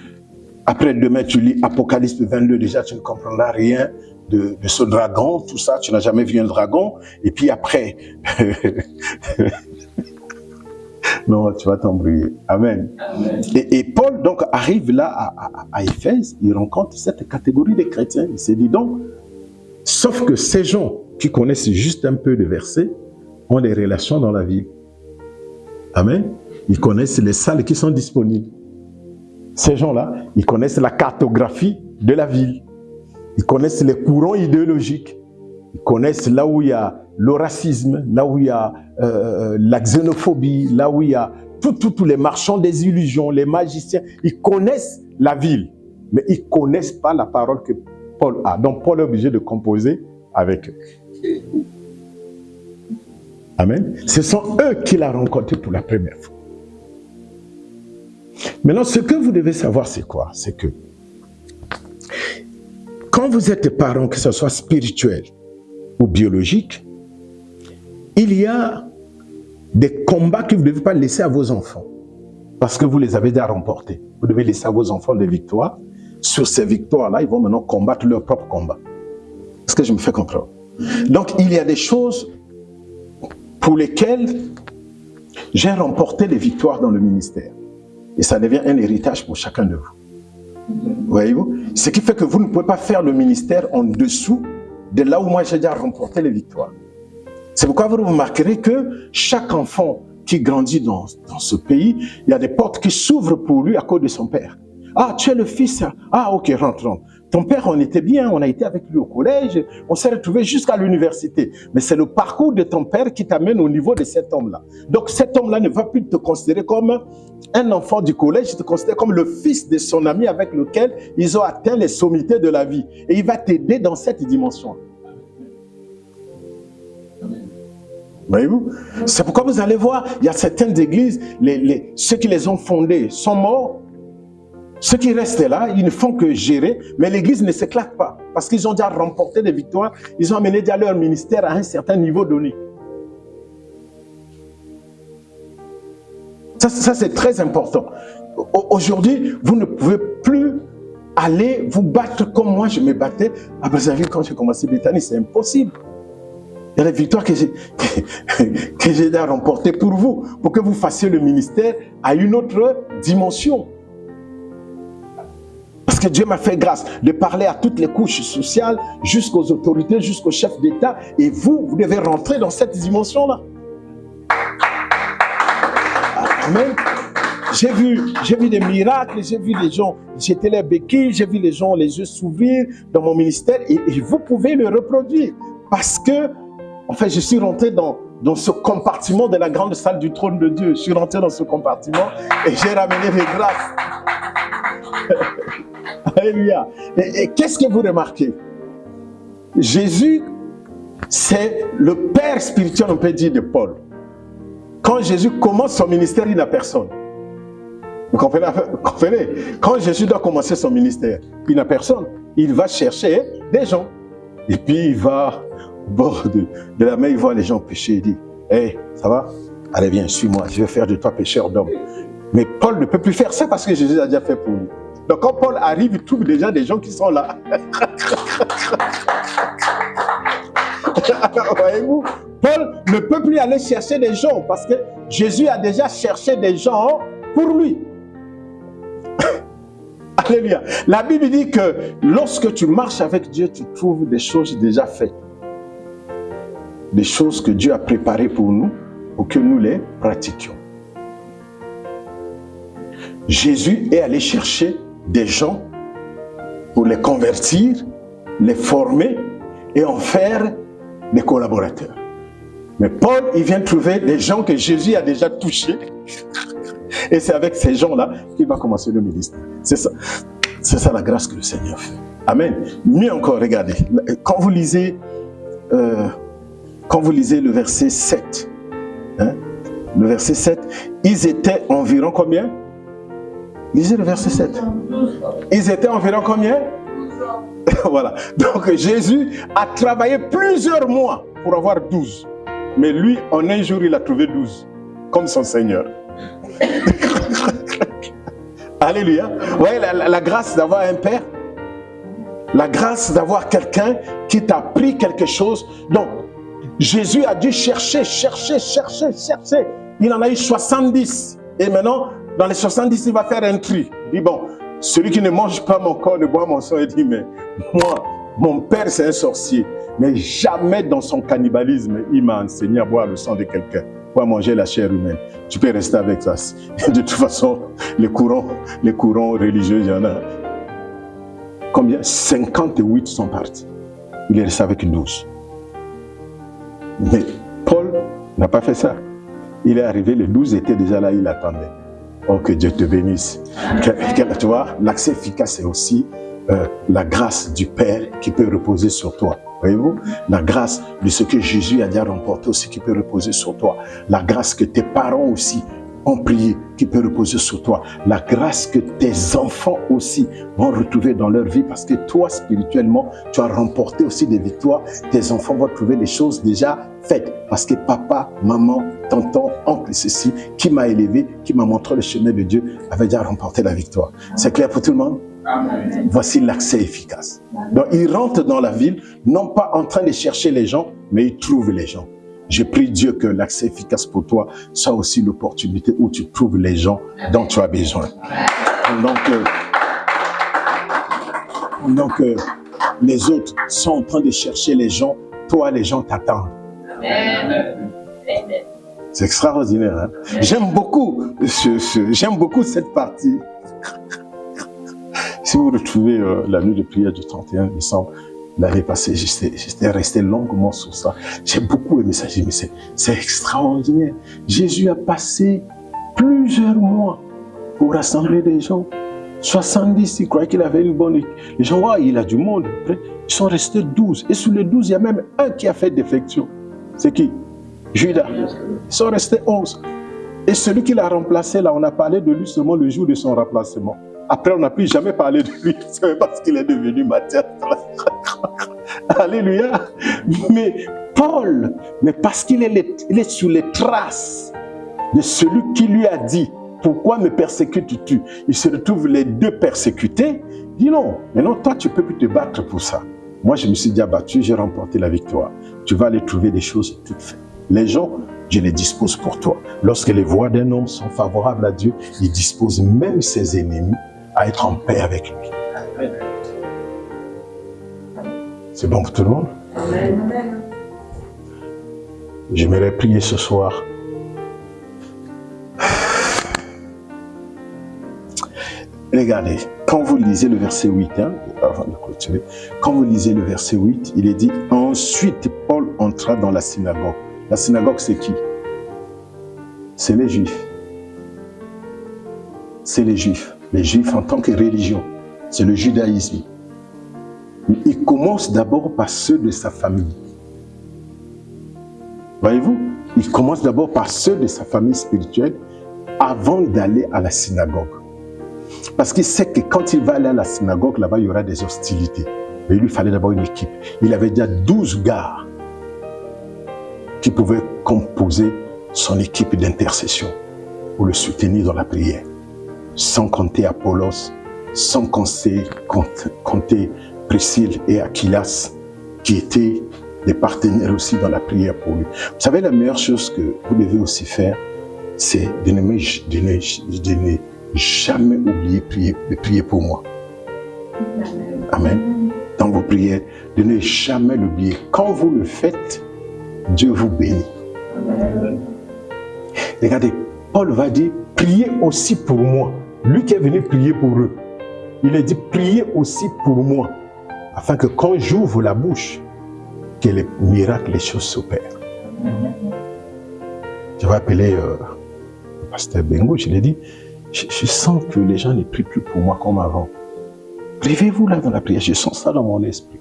Après, demain, tu lis Apocalypse 22. Déjà, tu ne comprendras rien de ce dragon, tout ça. Tu n'as jamais vu un dragon. Et puis après, non, tu vas t'embrouiller. Amen. Amen. Et Paul, donc, arrive là à Éphèse. Il rencontre cette catégorie de chrétiens. Il s'est dit donc, sauf que ces gens qui connaissent juste un peu de versets, ont des relations dans la ville. Amen. Ils connaissent les salles qui sont disponibles. Ces gens-là, ils connaissent la cartographie de la ville. Ils connaissent les courants idéologiques. Ils connaissent là où il y a le racisme, là où il y a la xénophobie, là où il y a tous les marchands des illusions, les magiciens. Ils connaissent la ville, mais ils ne connaissent pas la parole que Paul a. Donc Paul est obligé de composer avec eux. Amen. Ce sont eux qu'il a rencontrés pour la première fois. Maintenant, ce que vous devez savoir, c'est quoi? C'est que quand vous êtes parents, que ce soit spirituel ou biologique, il y a des combats que vous ne devez pas laisser à vos enfants parce que vous les avez déjà remportés. Vous devez laisser à vos enfants des victoires. Sur ces victoires-là, ils vont maintenant combattre leur propre combat. Est-ce que je me fais comprendre? Donc, il y a des choses pour lesquelles j'ai remporté les victoires dans le ministère. Et ça devient un héritage pour chacun de vous. Voyez-vous? Ce qui fait que vous ne pouvez pas faire le ministère en dessous de là où moi j'ai déjà remporté les victoires. C'est pourquoi vous remarquerez que chaque enfant qui grandit dans ce pays, il y a des portes qui s'ouvrent pour lui à cause de son père. Ah, tu es le fils. Ah, ok, rentre. ton père, on était bien, on a été avec lui au collège, on s'est retrouvés jusqu'à l'université. Mais c'est le parcours de ton père qui t'amène au niveau de cet homme-là. Donc cet homme-là ne va plus te considérer comme un enfant du collège, il te considère comme le fils de son ami avec lequel ils ont atteint les sommités de la vie. Et il va t'aider dans cette dimension. Voyez-vous? C'est pourquoi vous allez voir, il y a certaines églises, ceux qui les ont fondées sont morts. Ceux qui restent là, ils ne font que gérer, mais l'église ne s'éclate pas. Parce qu'ils ont déjà remporté des victoires, ils ont amené déjà leur ministère à un certain niveau donné. Ça c'est très important. Aujourd'hui, vous ne pouvez plus aller vous battre comme moi je me battais à Brazzaville quand j'ai commencé Bethany, c'est impossible. Il y a des victoires que j'ai déjà remportées pour vous, pour que vous fassiez le ministère à une autre dimension. Parce que Dieu m'a fait grâce de parler à toutes les couches sociales, jusqu'aux autorités, jusqu'aux chefs d'État, et vous devez rentrer dans cette dimension-là. Amen. J'ai vu des miracles, j'ai vu les gens jeter les béquilles, j'ai vu les gens les yeux s'ouvrir dans mon ministère, et vous pouvez le reproduire. Parce que, en fait, je suis rentré dans ce compartiment de la grande salle du trône de Dieu. Je suis rentré dans ce compartiment et j'ai ramené les grâces. Alléluia. Et qu'est-ce que vous remarquez? Jésus, c'est le père spirituel, on peut dire, de Paul. Quand Jésus commence son ministère, il n'a personne. Vous comprenez? Quand Jésus doit commencer son ministère, il n'a personne. Il va chercher des gens. Et puis il va au bord de la mer, il voit les gens pécher. Il dit, hey, ça va? Allez, viens, suis-moi, je vais faire de toi pécheur d'hommes. Mais Paul ne peut plus faire ça parce que Jésus a déjà fait pour lui. Donc quand Paul arrive, il trouve déjà des gens qui sont là. Voyez-vous, Paul ne peut plus aller chercher des gens parce que Jésus a déjà cherché des gens pour lui. Alléluia. La Bible dit que lorsque tu marches avec Dieu, tu trouves des choses déjà faites. Des choses que Dieu a préparées pour nous, pour que nous les pratiquions. Jésus est allé chercher des gens pour les convertir, les former et en faire des collaborateurs. Mais Paul, il vient trouver des gens que Jésus a déjà touchés. Et c'est avec ces gens-là qu'il va commencer le ministère. C'est ça. C'est ça la grâce que le Seigneur fait. Amen. Mieux encore, regardez. Quand vous lisez le verset 7, le verset 7, ils étaient environ combien? Lisez le verset 7. Ils étaient environ combien? Voilà. Donc Jésus a travaillé plusieurs mois pour avoir 12. Mais lui, en un jour, il a trouvé 12. Comme son Seigneur. Alléluia. Vous voyez la grâce d'avoir un père? La grâce d'avoir quelqu'un qui t'a appris quelque chose. Donc, Jésus a dû chercher. Il en a eu 70. Et maintenant, dans les 70, il va faire un tri. Il dit, bon, celui qui ne mange pas mon corps, ne boit mon sang. Il dit, mais moi, mon père, c'est un sorcier. Mais jamais dans son cannibalisme, il m'a enseigné à boire le sang de quelqu'un, ou à manger la chair humaine. Tu peux rester avec ça. De toute façon, les courants religieux, il y en a. Combien? 58 sont partis. Il est resté avec 12. Mais Paul n'a pas fait ça. Il est arrivé, les 12 étaient déjà là, il attendait. Oh, que Dieu te bénisse. Tu vois, l'accès efficace, c'est aussi la grâce du Père qui peut reposer sur toi. Voyez-vous, la grâce de ce que Jésus a déjà remporté aussi qui peut reposer sur toi. La grâce que tes parents aussi ont prié qui peut reposer sur toi. La grâce que tes enfants aussi vont retrouver dans leur vie parce que toi, spirituellement, tu as remporté aussi des victoires. Tes enfants vont trouver des choses déjà faites parce que papa, maman, tonton, oncle, ceci, qui m'a élevé, qui m'a montré le chemin de Dieu, avait déjà remporté la victoire. C'est clair pour tout le monde? Amen. Voici l'accès efficace. Donc, il rentre dans la ville, non pas en train de chercher les gens, mais il trouve les gens. Je prie Dieu que l'accès efficace pour toi soit aussi l'opportunité où tu trouves les gens dont tu as besoin. Donc, les autres sont en train de chercher les gens, toi, les gens t'attendent. Amen. C'est extraordinaire. Hein? J'aime beaucoup cette partie. Si vous retrouvez la nuit de prière du 31 décembre, l'année passée, j'étais resté longuement sur ça. J'ai beaucoup aimé ça. J'ai dit, mais c'est extraordinaire. Jésus a passé plusieurs mois pour rassembler des gens. 70, il croyait qu'il avait une bonne... Les gens, ouais, il a du monde. Après, ils sont restés 12. Et sur les 12, il y a même un qui a fait défection. C'est qui? Judas. Ils sont restés 11. Et celui qui l'a remplacé, là, on a parlé de lui seulement le jour de son remplacement. Après, on n'a plus jamais parlé de lui. C'est parce qu'il est devenu Matthias. Alléluia. Mais Paul, mais parce qu'il est sur les traces de celui qui lui a dit, pourquoi me persécutes-tu? Il se retrouve les deux persécutés. Il dit non, maintenant toi tu peux plus te battre pour ça. Moi je me suis déjà battu, j'ai remporté la victoire. Tu vas aller trouver des choses toutes faites. Les gens, je les dispose pour toi. Lorsque les voies d'un homme sont favorables à Dieu, il dispose même ses ennemis à être en paix avec lui. C'est bon pour tout le monde? Amen. J'aimerais prier ce soir. Regardez, quand vous lisez le verset 8, avant de clôturer, quand vous lisez le verset 8, il est dit « Ensuite, Paul entra dans la synagogue. » La synagogue, c'est qui? C'est les Juifs. C'est les Juifs. Les Juifs en tant que religion. C'est le judaïsme. Il commence d'abord par ceux de sa famille. Voyez-vous? Il commence d'abord par ceux de sa famille spirituelle avant d'aller à la synagogue. Parce qu'il sait que quand il va aller à la synagogue, là-bas, il y aura des hostilités. Mais il lui fallait d'abord une équipe. Il avait déjà 12 gars qui pouvaient composer son équipe d'intercession pour le soutenir dans la prière. Sans compter Apollos, sans compter Priscille et Aquilas, qui étaient des partenaires aussi dans la prière pour lui. Vous savez, la meilleure chose que vous devez aussi faire, c'est de ne jamais oublier de prier pour moi. Amen. Dans vos prières, de ne jamais l'oublier. Quand vous le faites, Dieu vous bénit. Amen. Regardez, Paul va dire, priez aussi pour moi. Lui qui est venu prier pour eux. Il a dit, priez aussi pour moi. Afin que quand j'ouvre la bouche, que les miracles, les choses s'opèrent. Je vais appeler le pasteur Bengo, je lui ai dit, je sens que les gens ne prient plus pour moi comme avant. Levez-vous là dans la prière, je sens ça dans mon esprit.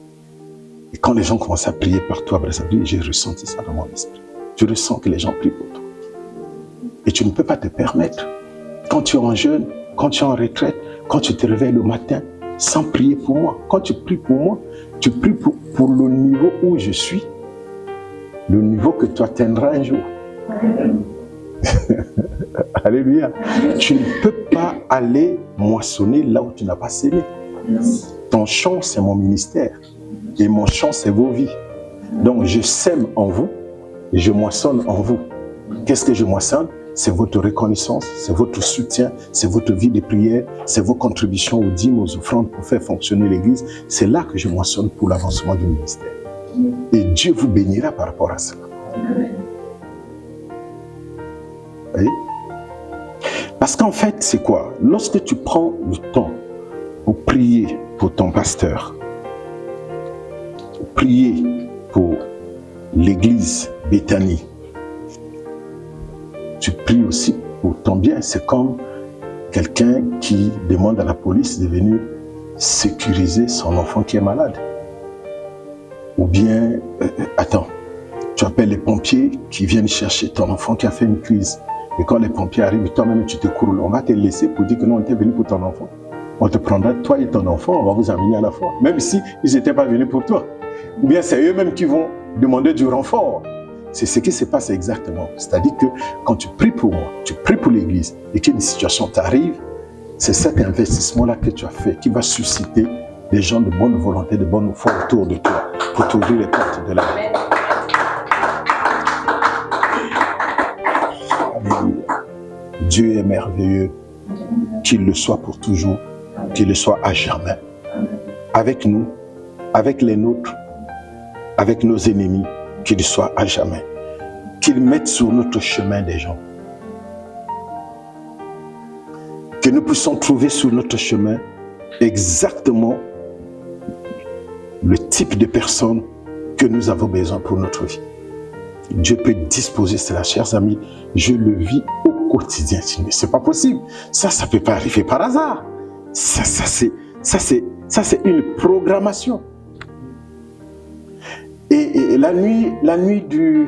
Et quand les gens commencent à prier par toi, j'ai ressenti ça dans mon esprit. Je ressens que les gens prient pour toi. Et tu ne peux pas te permettre, quand tu es en jeûne, quand tu es en retraite, quand tu te réveilles le matin, sans prier pour moi. Quand tu pries pour moi, tu pries pour le niveau où je suis, le niveau que tu atteindras un jour. Alléluia. Tu ne peux pas aller moissonner là où tu n'as pas sémé. Ton champ, c'est mon ministère. Et mon champ, c'est vos vies. Donc, je sème en vous et je moissonne en vous. Qu'est-ce que je moissonne? C'est votre reconnaissance, c'est votre soutien, c'est votre vie de prière, c'est vos contributions aux dîmes, aux offrandes pour faire fonctionner l'Église. C'est là que je moissonne pour l'avancement du ministère. Et Dieu vous bénira par rapport à cela. Voyez? Parce qu'en fait, c'est quoi? Lorsque tu prends le temps pour prier pour ton pasteur, pour prier pour l'Église Béthanie, tu pries aussi pour ton bien. C'est comme quelqu'un qui demande à la police de venir sécuriser son enfant qui est malade. Ou bien, tu appelles les pompiers qui viennent chercher ton enfant qui a fait une crise. Et quand les pompiers arrivent, toi-même tu te cours. On va te laisser pour dire que non, on était venu pour ton enfant. On te prendra, toi et ton enfant, on va vous amener à la fois. Même si ils n'étaient pas venus pour toi. Ou bien c'est eux-mêmes qui vont demander du renfort. C'est ce qui se passe exactement. C'est-à-dire que quand tu pries pour moi, tu pries pour l'Église et qu'une situation t'arrive, c'est cet investissement-là que tu as fait qui va susciter des gens de bonne volonté, de bonne foi autour de toi pour t'ouvrir les portes de la vie. Alléluia. Dieu est merveilleux, qu'il le soit pour toujours, qu'il le soit à jamais. Avec nous, avec les nôtres, avec nos ennemis, qu'il soit à jamais. Qu'il mette sur notre chemin des gens. Que nous puissions trouver sur notre chemin exactement le type de personne que nous avons besoin pour notre vie. Dieu peut disposer cela, chers amis. Je le vis au quotidien. Mais c'est pas possible. Ça peut pas arriver par hasard. Ça c'est une programmation. Et la nuit du,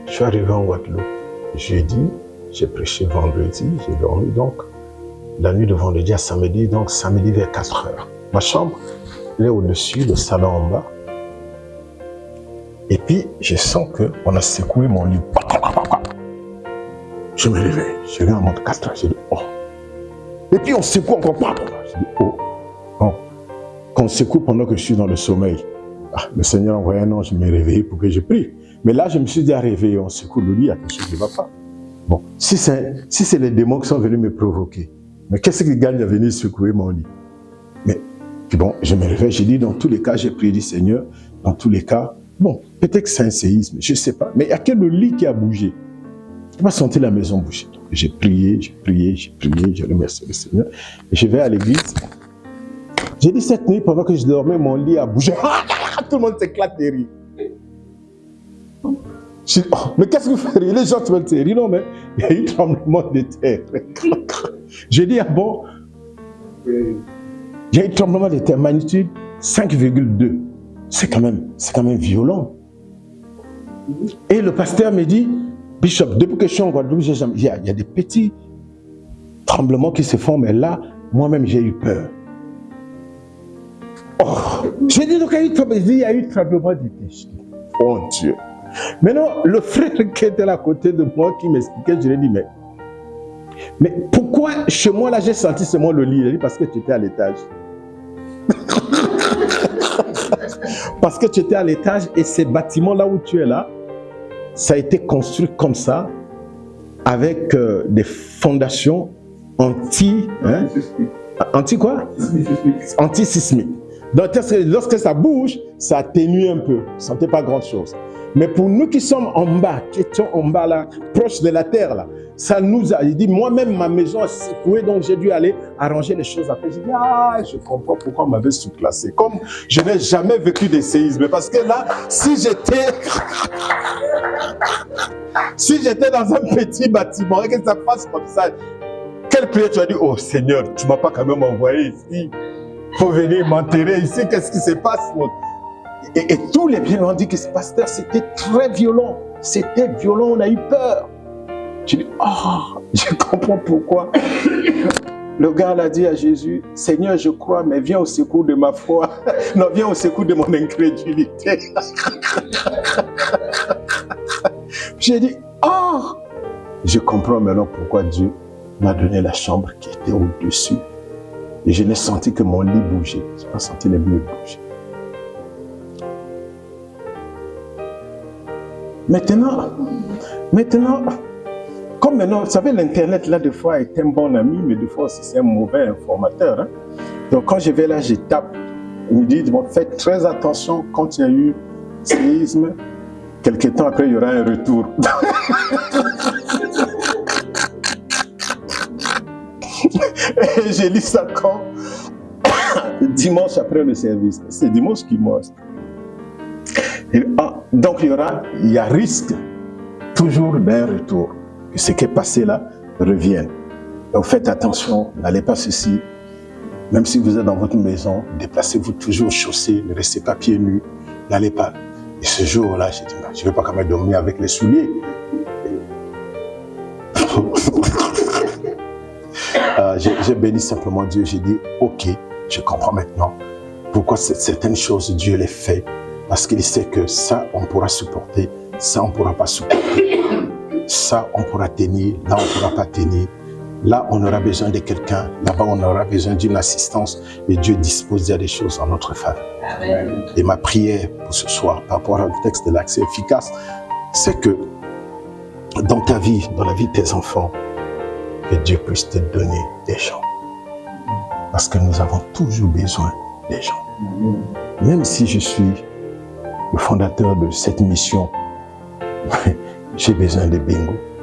je suis arrivé en Guadeloupe jeudi, j'ai prêché vendredi, j'ai dormi donc la nuit de vendredi à samedi, donc samedi vers 4 heures. Ma chambre, elle est au-dessus, le salon en bas. Et puis, je sens qu'on a secoué mon lit. Je me réveille, je viens en mode 4 heures, je dis oh. Et puis on secoue encore pas. Je dis oh. Bon. Quand on secoue pendant que je suis dans le sommeil, le Seigneur envoie un ange me réveiller pour que je prie. Mais là, je me suis dit à réveiller, on secoue le lit, il y a quelque chose qui ne va pas. Bon, si c'est les démons qui sont venus me provoquer, mais qu'est-ce qui gagne à venir secouer mon lit? Mais puis bon, je me réveille, j'ai dit dans tous les cas, j'ai prié du Seigneur, dans tous les cas, bon, peut-être que c'est un séisme, je ne sais pas, mais il n'y a que le lit qui a bougé. Je n'ai pas senti la maison bouger. J'ai prié, j'ai remercié le Seigneur. Et je vais à l'église. J'ai dit cette nuit, pendant que je dormais, mon lit a bougé. Tout le monde s'éclate de rire. Je dis, oh, mais qu'est-ce que vous faites rire? Les gens veulent se rire. Non, mais il y a eu un tremblement de terre. J'ai dit, ah bon? Il y a eu un tremblement de terre, magnitude 5,2. C'est quand même violent. Et le pasteur me dit, Bishop, depuis que je suis en Guadeloupe, il y a des petits tremblements qui se font, mais là, moi-même, j'ai eu peur. Oh, j'ai dit, donc, il y a eu un tremblement de terre. Oh Dieu. Maintenant, le frère qui était à côté de moi, qui m'expliquait, je lui ai dit, mais pourquoi chez moi, là, j'ai senti seulement le lit? Il a dit, parce que tu étais à l'étage. Parce que tu étais à l'étage et ces bâtiments là où tu es là, ça a été construit comme ça, avec des fondations anti-sismiques. Donc lorsque ça bouge, ça atténue un peu, ça ne fait pas grand chose. Mais pour nous qui sommes en bas, qui étions en bas là, proche de la terre là, ça nous a dit, moi-même ma maison a secoué, donc j'ai dû aller arranger les choses après. J'ai dit, je comprends pourquoi on m'avait sous-classé. Comme je n'ai jamais vécu des séismes, parce que là, si j'étais dans un petit bâtiment et que ça passe comme ça, quelle prière tu as dit, oh Seigneur, tu ne m'as pas quand même envoyé ici pour venir m'enterrer ici, qu'est-ce qui se passe? Et tous les bien ont dit que ce pasteur, c'était très violent. C'était violent, on a eu peur. J'ai dit, je comprends pourquoi. Le gars l'a dit à Jésus, Seigneur, je crois, mais viens au secours de ma foi. Non, viens au secours de mon incrédulité. J'ai dit, je comprends maintenant pourquoi Dieu m'a donné la chambre qui était au-dessus. Et je n'ai senti que mon lit bougeait. Je n'ai pas senti les murs bouger. Maintenant, comme maintenant, vous savez, l'Internet, là, des fois, est un bon ami, mais des fois aussi, c'est un mauvais informateur. Hein? Donc, quand je vais là, je tape. Il me dit, bon, faites très attention, quand il y a eu séisme, quelques temps après, il y aura un retour. Et j'ai lu ça quand dimanche après le service. C'est dimanche qui mange. Donc il y a risque toujours d'un retour. Que ce qui est passé là revienne. Donc faites attention, n'allez pas ceci. Même si vous êtes dans votre maison, déplacez-vous toujours chaussés, ne restez pas pieds nus, n'allez pas. Et ce jour-là, j'ai dit, je ne vais pas quand même dormir avec les souliers. J'ai béni simplement Dieu, j'ai dit, ok, je comprends maintenant pourquoi certaines choses, Dieu les fait. Parce qu'il sait que ça, on pourra supporter, ça, on ne pourra pas supporter. Ça, on pourra tenir, là, on ne pourra pas tenir. Là, on aura besoin de quelqu'un, là-bas, on aura besoin d'une assistance. Et Dieu dispose déjà des choses en notre faveur. Amen. Et ma prière pour ce soir, par rapport au texte de l'accès efficace, c'est que dans ta vie, dans la vie de tes enfants, que Dieu puisse te donner des gens. Parce que nous avons toujours besoin des gens. Même si je suis le fondateur de cette mission, j'ai besoin de bingo.